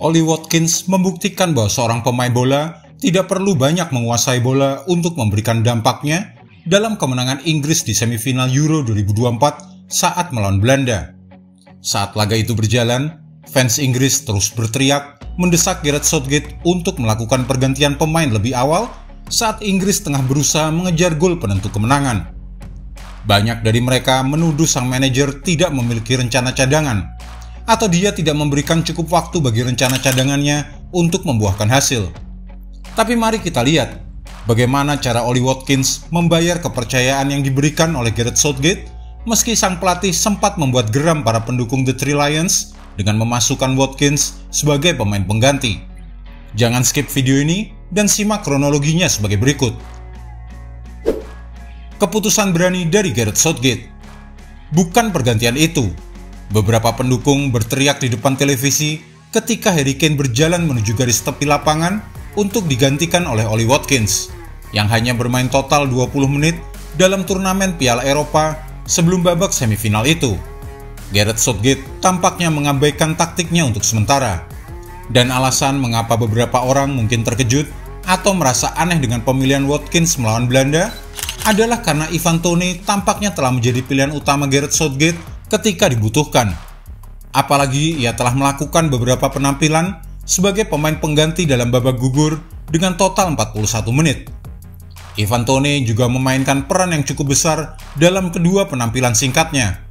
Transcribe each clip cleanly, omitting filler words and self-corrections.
Ollie Watkins membuktikan bahwa seorang pemain bola tidak perlu banyak menguasai bola untuk memberikan dampaknya dalam kemenangan Inggris di semifinal Euro 2024 saat melawan Belanda. Saat laga itu berjalan, fans Inggris terus berteriak mendesak Gareth Southgate untuk melakukan pergantian pemain lebih awal saat Inggris tengah berusaha mengejar gol penentu kemenangan. Banyak dari mereka menuduh sang manajer tidak memiliki rencana cadangan, atau dia tidak memberikan cukup waktu bagi rencana cadangannya untuk membuahkan hasil. Tapi mari kita lihat bagaimana cara Ollie Watkins membayar kepercayaan yang diberikan oleh Gareth Southgate, meski sang pelatih sempat membuat geram para pendukung The Three Lions dengan memasukkan Watkins sebagai pemain pengganti. Jangan skip video ini dan simak kronologinya sebagai berikut. Keputusan berani dari Gareth Southgate. Bukan pergantian itu. Beberapa pendukung berteriak di depan televisi ketika Harry Kane berjalan menuju garis tepi lapangan untuk digantikan oleh Ollie Watkins yang hanya bermain total 20 menit dalam turnamen Piala Eropa sebelum babak semifinal itu. Gareth Southgate tampaknya mengabaikan taktiknya untuk sementara. Dan alasan mengapa beberapa orang mungkin terkejut atau merasa aneh dengan pemilihan Watkins melawan Belanda adalah karena Ivan Toney tampaknya telah menjadi pilihan utama Gareth Southgate ketika dibutuhkan. Apalagi ia telah melakukan beberapa penampilan sebagai pemain pengganti dalam babak gugur dengan total 41 menit. Ivan Toney juga memainkan peran yang cukup besar dalam kedua penampilan singkatnya.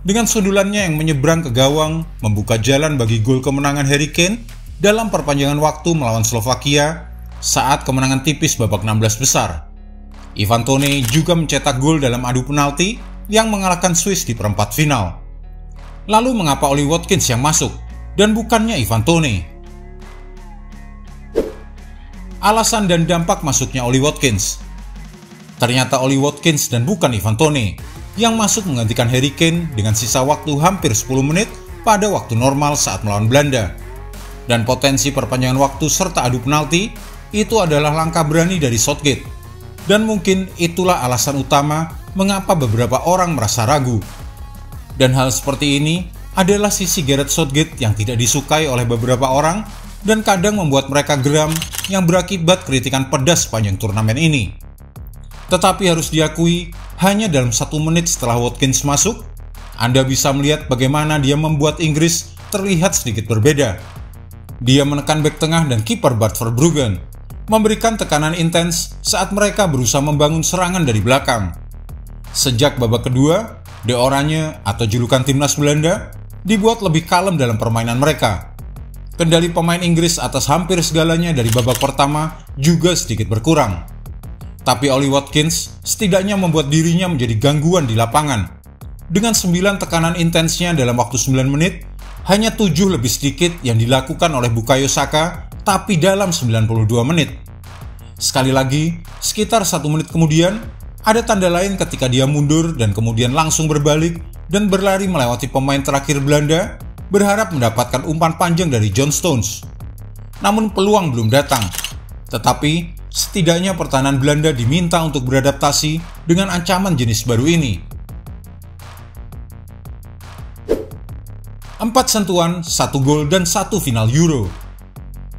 Dengan sundulannya yang menyeberang ke gawang, membuka jalan bagi gol kemenangan Harry Kane dalam perpanjangan waktu melawan Slovakia saat kemenangan tipis babak 16 besar. Ivan Toney juga mencetak gol dalam adu penalti yang mengalahkan Swiss di perempat final. Lalu mengapa Ollie Watkins yang masuk dan bukannya Ivan Toney? Alasan dan dampak masuknya Ollie Watkins. Ternyata Ollie Watkins dan bukan Ivan Toney yang masuk menggantikan Harry Kane dengan sisa waktu hampir 10 menit pada waktu normal saat melawan Belanda. Dan potensi perpanjangan waktu serta adu penalti itu adalah langkah berani dari Southgate. Dan mungkin itulah alasan utama mengapa beberapa orang merasa ragu. Dan hal seperti ini adalah sisi Gareth Southgate yang tidak disukai oleh beberapa orang dan kadang membuat mereka geram yang berakibat kritikan pedas sepanjang turnamen ini. Tetapi harus diakui, hanya dalam 1 menit setelah Watkins masuk, Anda bisa melihat bagaimana dia membuat Inggris terlihat sedikit berbeda. Dia menekan bek tengah dan kiper Bart Verbruggen, memberikan tekanan intens saat mereka berusaha membangun serangan dari belakang. Sejak babak kedua, De Oranje atau julukan timnas Belanda dibuat lebih kalem dalam permainan mereka. Kendali pemain Inggris atas hampir segalanya dari babak pertama juga sedikit berkurang. Tapi Ollie Watkins setidaknya membuat dirinya menjadi gangguan di lapangan. Dengan 9 tekanan intensnya dalam waktu 9 menit, hanya 7 lebih sedikit yang dilakukan oleh Bukayo Saka, tapi dalam 92 menit. Sekali lagi, sekitar 1 menit kemudian, ada tanda lain ketika dia mundur dan kemudian langsung berbalik dan berlari melewati pemain terakhir Belanda, berharap mendapatkan umpan panjang dari John Stones. Namun peluang belum datang. Tetapi, setidaknya pertahanan Belanda diminta untuk beradaptasi dengan ancaman jenis baru ini. 4 sentuhan, 1 gol, dan 1 final Euro.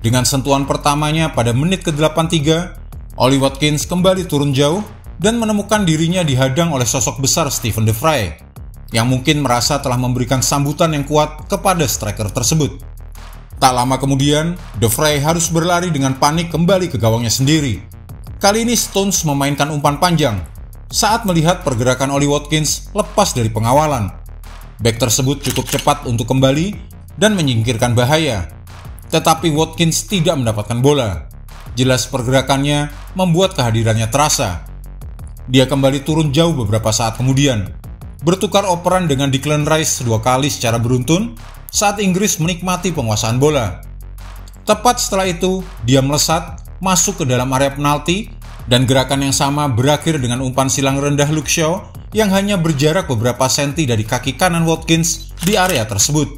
Dengan sentuhan pertamanya pada menit ke-83, Ollie Watkins kembali turun jauh dan menemukan dirinya dihadang oleh sosok besar Stephen De Vrij, yang mungkin merasa telah memberikan sambutan yang kuat kepada striker tersebut. Tak lama kemudian, De Vrij harus berlari dengan panik kembali ke gawangnya sendiri. Kali ini Stones memainkan umpan panjang saat melihat pergerakan Ollie Watkins lepas dari pengawalan. Bek tersebut cukup cepat untuk kembali dan menyingkirkan bahaya. Tetapi Watkins tidak mendapatkan bola. Jelas pergerakannya membuat kehadirannya terasa. Dia kembali turun jauh beberapa saat kemudian, bertukar operan dengan Declan Rice 2 kali secara beruntun saat Inggris menikmati penguasaan bola. Tepat setelah itu, dia melesat, masuk ke dalam area penalti, dan gerakan yang sama berakhir dengan umpan silang rendah Luke Shaw yang hanya berjarak beberapa senti dari kaki kanan Watkins di area tersebut.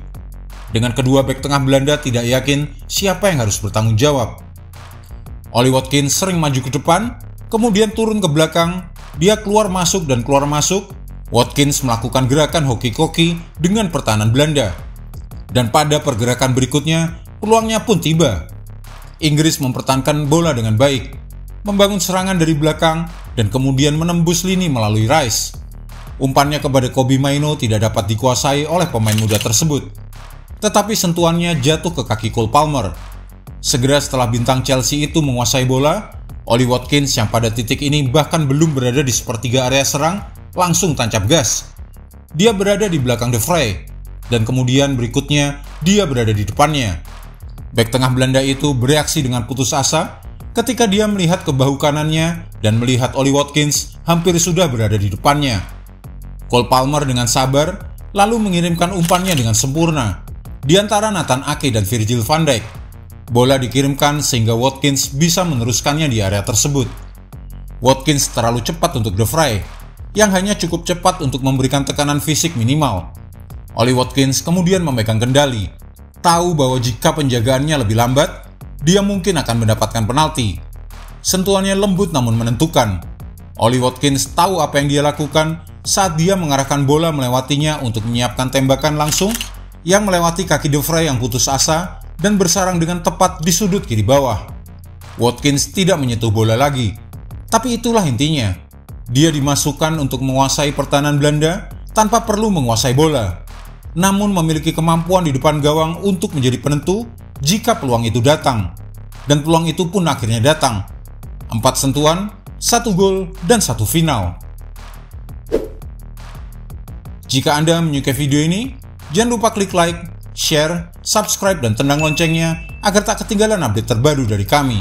Dengan kedua bek tengah Belanda tidak yakin siapa yang harus bertanggung jawab. Ollie Watkins sering maju ke depan, kemudian turun ke belakang, dia keluar masuk dan keluar masuk. Watkins melakukan gerakan hoki-koki dengan pertahanan Belanda. Dan pada pergerakan berikutnya, peluangnya pun tiba. Inggris mempertahankan bola dengan baik, membangun serangan dari belakang, dan kemudian menembus lini melalui Rice. Umpannya kepada Kobbie Mainoo tidak dapat dikuasai oleh pemain muda tersebut, tetapi sentuhannya jatuh ke kaki Cole Palmer. Segera setelah bintang Chelsea itu menguasai bola, Ollie Watkins yang pada titik ini bahkan belum berada di sepertiga area serang langsung tancap gas. Dia berada di belakang De Vrij, dan kemudian berikutnya dia berada di depannya. Bek tengah Belanda itu bereaksi dengan putus asa ketika dia melihat ke bahu kanannya dan melihat Ollie Watkins hampir sudah berada di depannya. Cole Palmer dengan sabar lalu mengirimkan umpannya dengan sempurna di antara Nathan Ake dan Virgil van Dijk. Bola dikirimkan sehingga Watkins bisa meneruskannya di area tersebut. Watkins terlalu cepat untuk De Vrij, yang hanya cukup cepat untuk memberikan tekanan fisik minimal. Ollie Watkins kemudian memegang kendali, tahu bahwa jika penjagaannya lebih lambat, dia mungkin akan mendapatkan penalti. Sentuhannya lembut namun menentukan. Ollie Watkins tahu apa yang dia lakukan saat dia mengarahkan bola melewatinya untuk menyiapkan tembakan langsung yang melewati kaki De Vrij yang putus asa dan bersarang dengan tepat di sudut kiri bawah. Watkins tidak menyentuh bola lagi, tapi itulah intinya. Dia dimasukkan untuk menguasai pertahanan Belanda tanpa perlu menguasai bola, namun memiliki kemampuan di depan gawang untuk menjadi penentu jika peluang itu datang. Dan peluang itu pun akhirnya datang. 4 sentuhan, 1 gol, dan 1 final. Jika Anda menyukai video ini, jangan lupa klik like, share, subscribe, dan tendang loncengnya agar tak ketinggalan update terbaru dari kami.